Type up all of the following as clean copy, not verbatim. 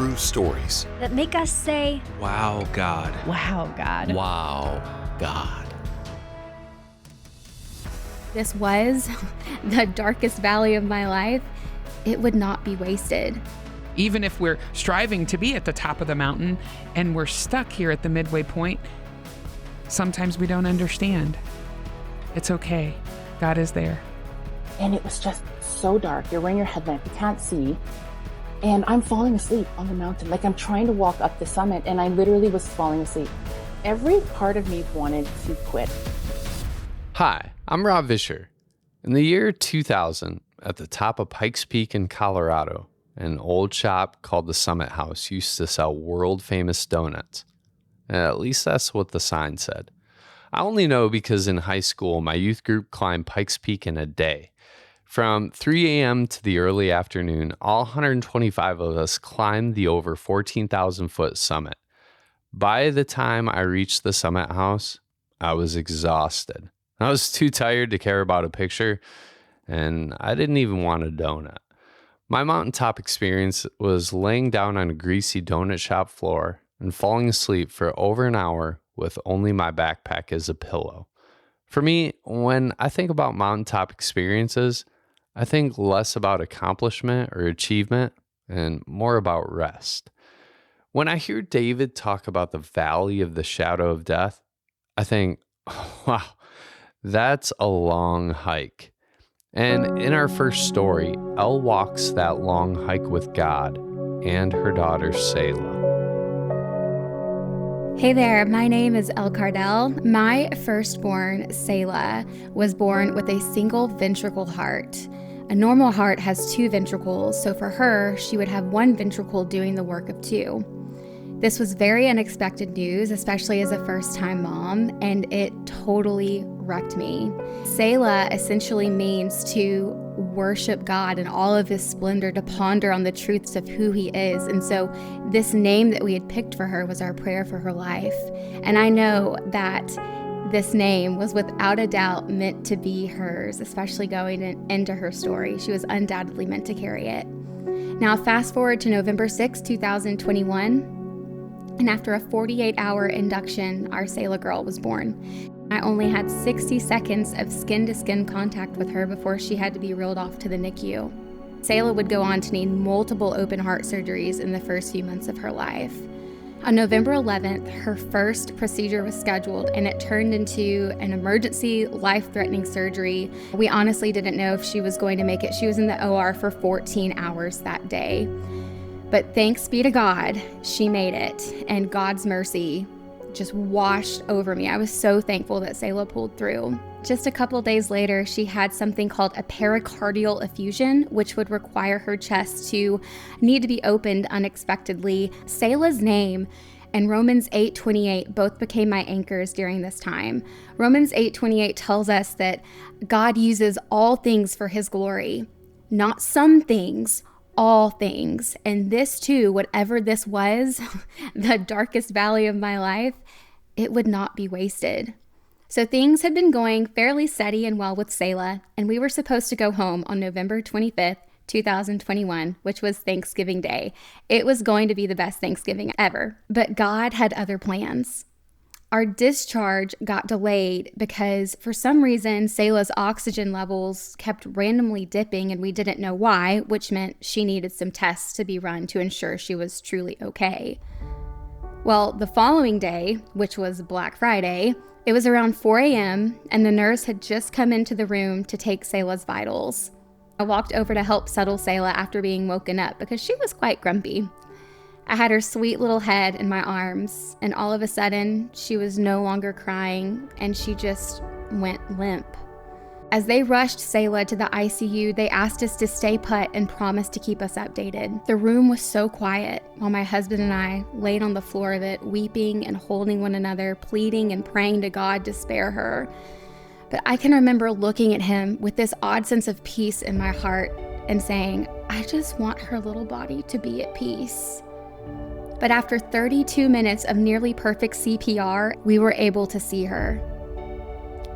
true stories that make us say, wow, God. Wow, God. Wow, God. This was the darkest valley of my life. It would not be wasted. Even if we're striving to be at the top of the mountain and we're stuck here at the midway point, sometimes we don't understand. It's okay. God is there. And it was just so dark. You're wearing your headlamp, you can't see. And I'm falling asleep on the mountain. Like, I'm trying to walk up the summit and I literally was falling asleep. Every part of me wanted to quit. Hi, I'm Rob Vischer. In the year 2000, at the top of Pikes Peak in Colorado, an old shop called the Summit House used to sell world-famous donuts. At least that's what the sign said. I only know because in high school, my youth group climbed Pikes Peak in a day. From 3 a.m. to the early afternoon, all 125 of us climbed the over 14,000-foot summit. By the time I reached the Summit House, I was exhausted. I was too tired to care about a picture, and I didn't even want a donut. My mountaintop experience was laying down on a greasy donut shop floor and falling asleep for over an hour with only my backpack as a pillow. For me, when I think about mountaintop experiences, I think less about accomplishment or achievement and more about rest. When I hear David talk about the valley of the shadow of death, I think, wow, that's a long hike. And in our first story, Elle walks that long hike with God and her daughter Selah. Hey there, my name is Elle Cardell. My firstborn, Selah, was born with a single ventricle heart. A normal heart has 2 ventricles, so for her, she would have 1 ventricle doing the work of 2. This was very unexpected news, especially as a first-time mom, and it totally wrecked me. Selah essentially means to worship God in all of his splendor, to ponder on the truths of who he is. And so this name that we had picked for her was our prayer for her life. And I know that this name was without a doubt meant to be hers, especially going into her story. She was undoubtedly meant to carry it. Now, fast forward to November 6, 2021. And after a 48-hour induction, our Selah girl was born. I only had 60 seconds of skin-to-skin contact with her before she had to be reeled off to the NICU. Selah would go on to need multiple open heart surgeries in the first few months of her life. On November 11th, her first procedure was scheduled, and it turned into an emergency, life-threatening surgery. We honestly didn't know if she was going to make it. She was in the OR for 14 hours that day. But thanks be to God, she made it, and God's mercy just washed over me. I was so thankful that Selah pulled through. Just a couple days later, she had something called a pericardial effusion, which would require her chest to need to be opened unexpectedly. Selah's name and Romans 8:28 both became my anchors during this time. Romans 8:28 tells us that God uses all things for his glory, not some things, all things. And this too, whatever this was, the darkest valley of my life, it would not be wasted. So things had been going fairly steady and well with Selah, and we were supposed to go home on November 25th, 2021, which was Thanksgiving Day. It was going to be the best Thanksgiving ever, but God had other plans. Our discharge got delayed because for some reason, Selah's oxygen levels kept randomly dipping and we didn't know why, which meant she needed some tests to be run to ensure she was truly okay. Well, the following day, which was Black Friday, it was around 4 a.m. and the nurse had just come into the room to take Selah's vitals. I walked over to help settle Selah after being woken up because she was quite grumpy. I had her sweet little head in my arms, and all of a sudden, she was no longer crying, and she just went limp. As they rushed Selah to the ICU, they asked us to stay put and promised to keep us updated. The room was so quiet while my husband and I laid on the floor of it, weeping and holding one another, pleading and praying to God to spare her. But I can remember looking at him with this odd sense of peace in my heart and saying, I just want her little body to be at peace. But after 32 minutes of nearly perfect CPR, we were able to see her.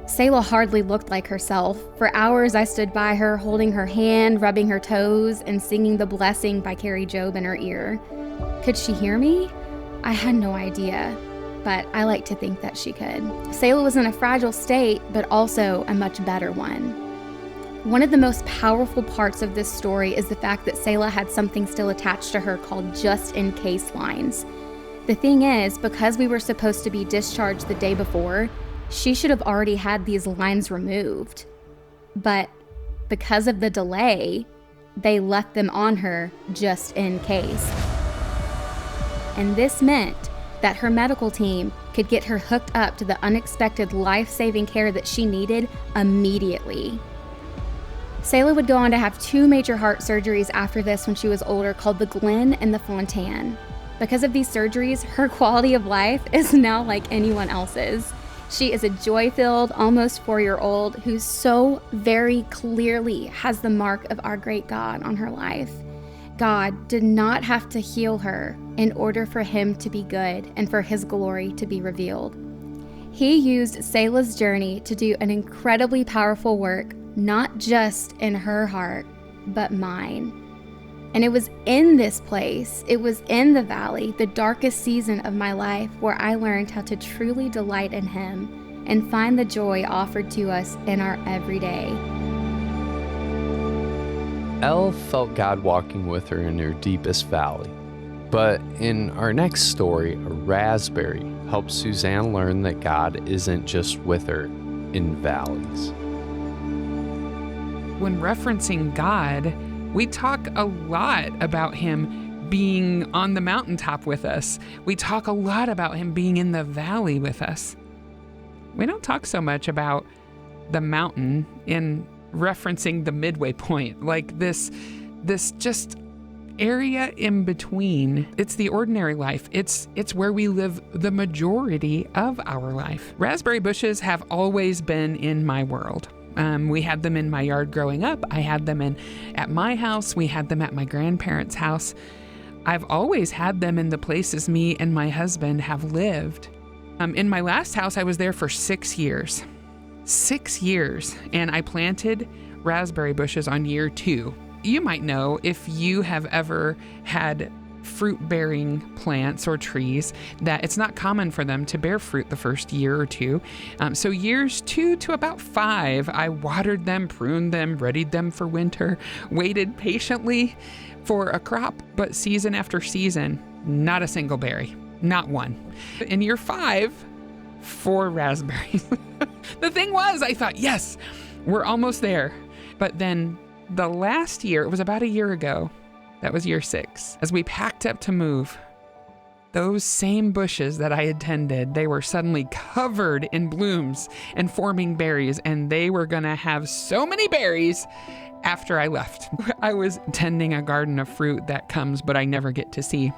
Selah hardly looked like herself. For hours I stood by her, holding her hand, rubbing her toes, and singing the blessing by Carrie Job in her ear. Could she hear me? I had no idea, but I like to think that she could. Selah was in a fragile state, but also a much better one. One of the most powerful parts of this story is the fact that Selah had something still attached to her called just-in-case lines. The thing is, because we were supposed to be discharged the day before, she should have already had these lines removed. But because of the delay, they left them on her just in case. And this meant that her medical team could get her hooked up to the unexpected life-saving care that she needed immediately. Selah would go on to have 2 major heart surgeries after this when she was older, called the Glen and the Fontaine. Because of these surgeries, her quality of life is now like anyone else's. She is a joy-filled, almost 4-year-old who so very clearly has the mark of our great God on her life. God did not have to heal her in order for him to be good and for his glory to be revealed. He used Selah's journey to do an incredibly powerful work, not just in her heart, but mine. And it was in this place, it was in the valley, the darkest season of my life, where I learned how to truly delight in him and find the joy offered to us in our everyday. Elle felt God walking with her in her deepest valley. But in our next story, a raspberry helped Suzanne learn that God isn't just with her in valleys. When referencing God, we talk a lot about him being on the mountaintop with us. We talk a lot about him being in the valley with us. We don't talk so much about the mountain in referencing the midway point, like this just area in between. It's the ordinary life. It's where we live the majority of our life. Raspberry bushes have always been in my world. We had them in my yard growing up. I had them at my house. We had them at my grandparents' house. I've always had them in the places me and my husband have lived. In my last house, I was there for 6 years. 6 years, and I planted raspberry bushes on year 2. You might know if you have ever had fruit-bearing plants or trees that it's not common for them to bear fruit the first year or 2. So years 2 to about 5, I watered them, pruned them, readied them for winter, waited patiently for a crop, but season after season, not a single berry, not one. In year 5, 4 raspberries. The thing was, I thought, yes, we're almost there. But then the last year, it was about a year ago, that was year 6. As we packed up to move, those same bushes that I had tended, they were suddenly covered in blooms and forming berries, and they were gonna have so many berries after I left. I was tending a garden of fruit that comes, but I never get to see.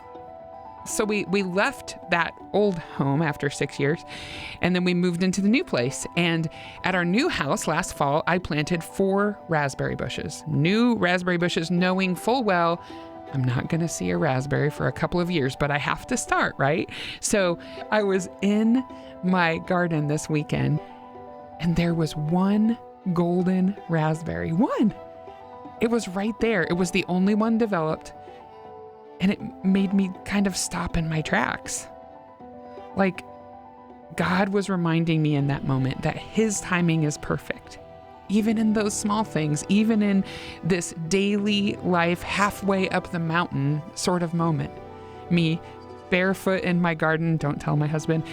So we left that old home after 6 years, and then we moved into the new place. And at our new house last fall, I planted 4 raspberry bushes. New raspberry bushes, knowing full well I'm not going to see a raspberry for a couple of years, but I have to start, right? So I was in my garden this weekend, and there was one golden raspberry. One! It was right there. It was the only one developed. And it made me kind of stop in my tracks. Like, God was reminding me in that moment that his timing is perfect. Even in those small things, even in this daily life, halfway up the mountain sort of moment. Me, barefoot in my garden, don't tell my husband.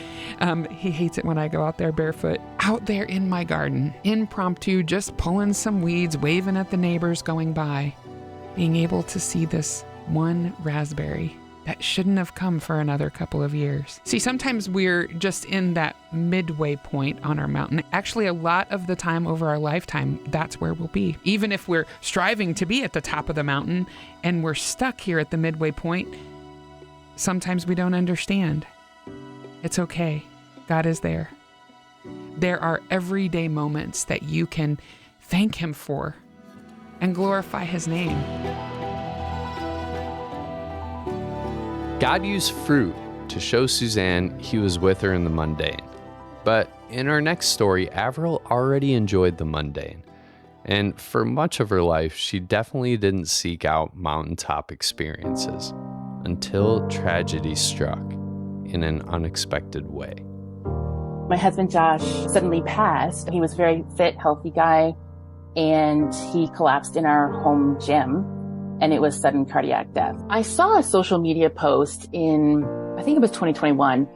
He hates it when I go out there barefoot. Out there in my garden, impromptu, just pulling some weeds, waving at the neighbors going by. Being able to see this one raspberry that shouldn't have come for another couple of years. See, sometimes we're just in that midway point on our mountain. Actually, a lot of the time over our lifetime, that's where we'll be. Even if we're striving to be at the top of the mountain and we're stuck here at the midway point, sometimes we don't understand. It's okay. God is there. There are everyday moments that you can thank him for and glorify his name. God used fruit to show Suzanne he was with her in the mundane. But In our next story, Averil already enjoyed the mundane. And for much of her life, she definitely didn't seek out mountaintop experiences until tragedy struck in an unexpected way. My husband, Josh, suddenly passed. He was a very fit, healthy guy, and he collapsed in our home gym, and it was sudden cardiac death. I saw a social media post in, I think it was 2021,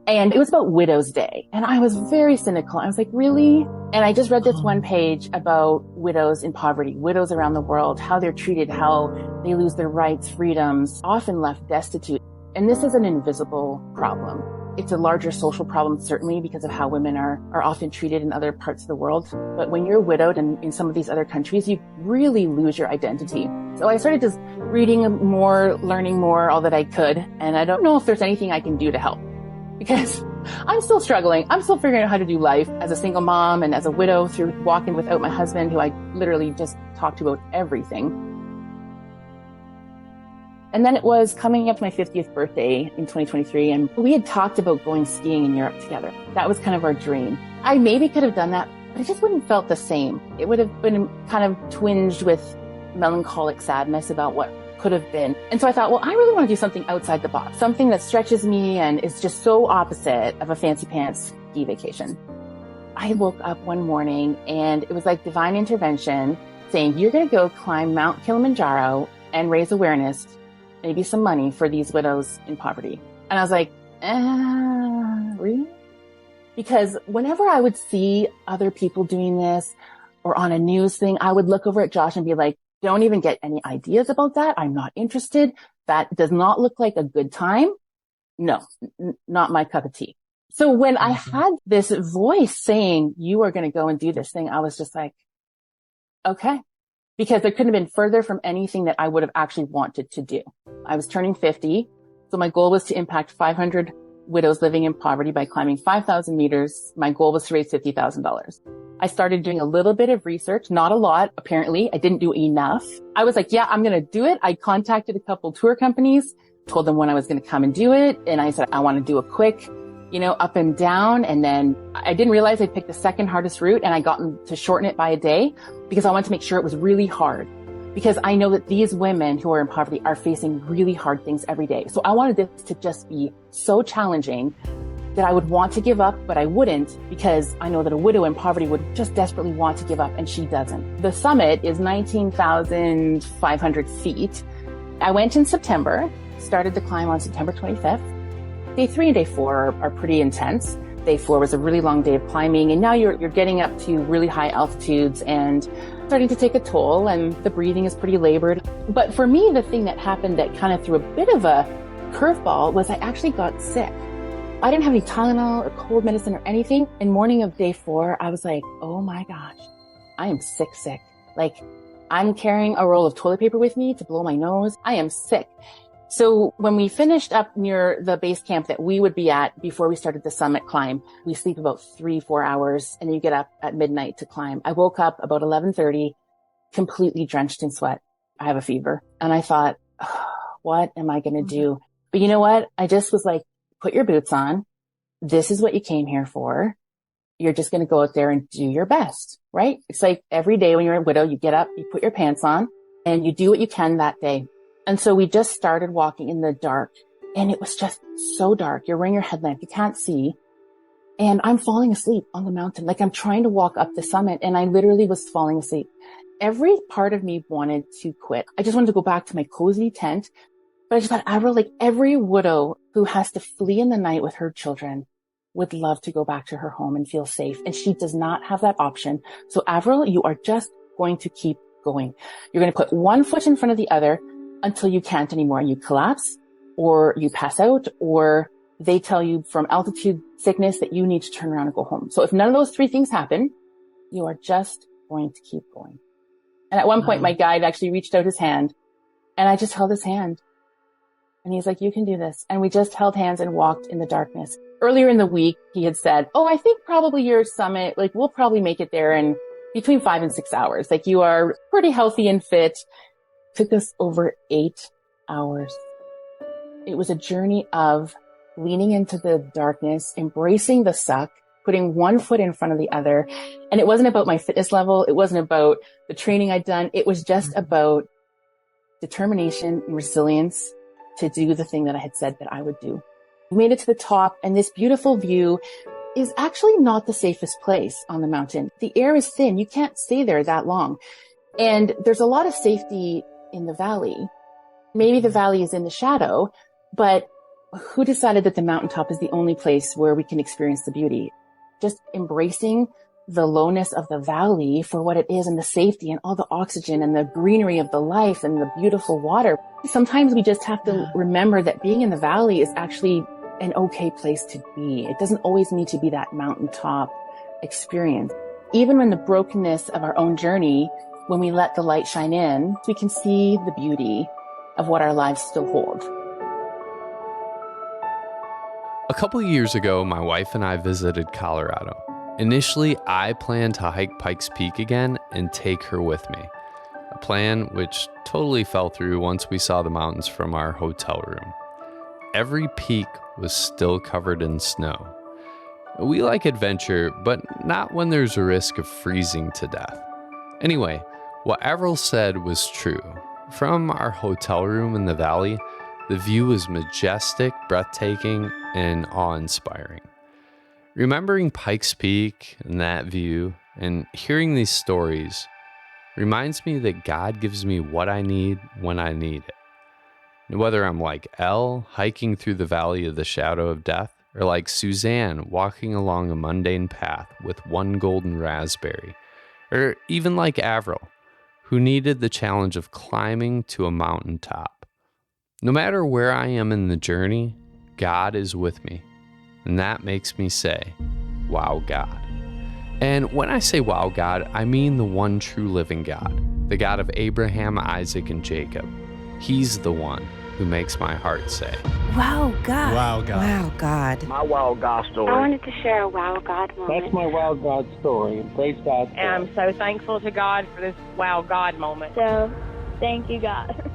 and it was about Widow's Day. And I was very cynical. I was like, really? And I just read this one page about widows in poverty, widows around the world, how they're treated, how they lose their rights, freedoms, often left destitute. And this is an invisible problem. It's a larger social problem, certainly, because of how women are often treated in other parts of the world. But when you're widowed in some of these other countries, you really lose your identity. So I started just reading more, learning more, all that I could. And I don't know if there's anything I can do to help, because I'm still struggling. I'm still figuring out how to do life as a single mom and as a widow through walking without my husband, who I literally just talked to about everything. And then it was coming up to my 50th birthday in 2023, and we had talked about going skiing in Europe together. That was kind of our dream. I maybe could have done that, but it just wouldn't have felt the same. It would have been kind of twinged with melancholic sadness about what could have been. And so I thought, well, I really want to do something outside the box, something that stretches me and is just so opposite of a fancy pants ski vacation. I woke up one morning and it was like divine intervention saying, you're going to go climb Mount Kilimanjaro and raise awareness, maybe some money for these widows in poverty. And I was like, really? Because whenever I would see other people doing this or on a news thing, I would look over at Josh and be like, don't even get any ideas about that. I'm not interested. That does not look like a good time. No, not my cup of tea. So when I had this voice saying, you are going to go and do this thing, I was just like, okay. Because it couldn't have been further from anything that I would have actually wanted to do. I was turning 50. So my goal was to impact 500 widows living in poverty by climbing 5,000 meters. My goal was to raise $50,000. I started doing a little bit of research, not a lot, apparently. I didn't do enough. I was like, yeah, I'm going to do it. I contacted a couple tour companies, told them when I was going to come and do it. And I said, I want to do a quick, up and down. And then I didn't realize I picked the second hardest route, and I got to shorten it by a day because I wanted to make sure it was really hard. Because I know that these women who are in poverty are facing really hard things every day. So I wanted this to just be so challenging that I would want to give up, but I wouldn't, because I know that a widow in poverty would just desperately want to give up, and she doesn't. The summit is 19,500 feet. I went in September, started the climb on September 25th. Day 3 and day 4 are pretty intense. Day 4 was a really long day of climbing, and now you're getting up to really high altitudes and starting to take a toll, and the breathing is pretty labored. But for me, the thing that happened that kind of threw a bit of a curveball was I actually got sick. I didn't have any Tylenol or cold medicine or anything. And morning of day 4, I was like, oh my gosh, I am sick. Like, I'm carrying a roll of toilet paper with me to blow my nose. I am sick. So when we finished up near the base camp that we would be at before we started the summit climb, we sleep about 3-4 hours, and then you get up at midnight to climb. I woke up about 11:30, completely drenched in sweat. I have a fever. And I thought, what am I going to do? But you know what? I just was like, put your boots on. This is what you came here for. You're just going to go out there and do your best, right? It's like every day when you're a widow, you get up, you put your pants on, and you do what you can that day. And so we just started walking in the dark, and it was just so dark. You're wearing your headlamp. You can't see. And I'm falling asleep on the mountain. Like, I'm trying to walk up the summit, and I literally was falling asleep. Every part of me wanted to quit. I just wanted to go back to my cozy tent. But I just thought, Averil, like every widow who has to flee in the night with her children would love to go back to her home and feel safe. And she does not have that option. So Averil, you are just going to keep going. You're going to put one foot in front of the other until you can't anymore, and you collapse, or you pass out, or they tell you from altitude sickness that you need to turn around and go home. So if none of those 3 things happen, you are just going to keep going. And at one point, my guide actually reached out his hand, and I just held his hand. And he's like, you can do this. And we just held hands and walked in the darkness. Earlier in the week, he had said, I think probably your summit, like, we'll probably make it there in between 5 and 6 hours. Like, you are pretty healthy and fit. Took us over 8 hours. It was a journey of leaning into the darkness, embracing the suck, putting one foot in front of the other. And it wasn't about my fitness level. It wasn't about the training I'd done. It was just about determination and resilience to do the thing that I had said that I would do. We made it to the top, and this beautiful view is actually not the safest place on the mountain. The air is thin. You can't stay there that long. And there's a lot of safety in the valley. Maybe the valley is in the shadow, but who decided that the mountaintop is the only place where we can experience the beauty? Just embracing the lowness of the valley for what it is, and the safety and all the oxygen and the greenery of the life and the beautiful water. Sometimes we just have to remember that being in the valley is actually an okay place to be. It doesn't always need to be that mountaintop experience. Even in the brokenness of our own journey, when we let the light shine in, we can see the beauty of what our lives still hold. A couple of years ago, my wife and I visited Colorado. Initially, I planned to hike Pikes Peak again and take her with me. A plan which totally fell through once we saw the mountains from our hotel room. Every peak was still covered in snow. We like adventure, but not when there's a risk of freezing to death. Anyway, what Averil said was true. From our hotel room in the valley, the view was majestic, breathtaking, and awe-inspiring. Remembering Pikes Peak and that view and hearing these stories reminds me that God gives me what I need when I need it. And whether I'm like Elle, hiking through the valley of the shadow of death, or like Suzanne, walking along a mundane path with one golden raspberry, or even like Averil, who needed the challenge of climbing to a mountaintop. No matter where I am in the journey, God is with me. And that makes me say, wow, God. And when I say wow, God, I mean the one true living God, the God of Abraham, Isaac, and Jacob. He's the one who makes my heart say, wow, God. Wow, God. Wow, God. My wow God story. I wanted to share a wow God moment. That's my wow God story. Praise God. And I'm so thankful to God for this wow God moment. So, thank you, God.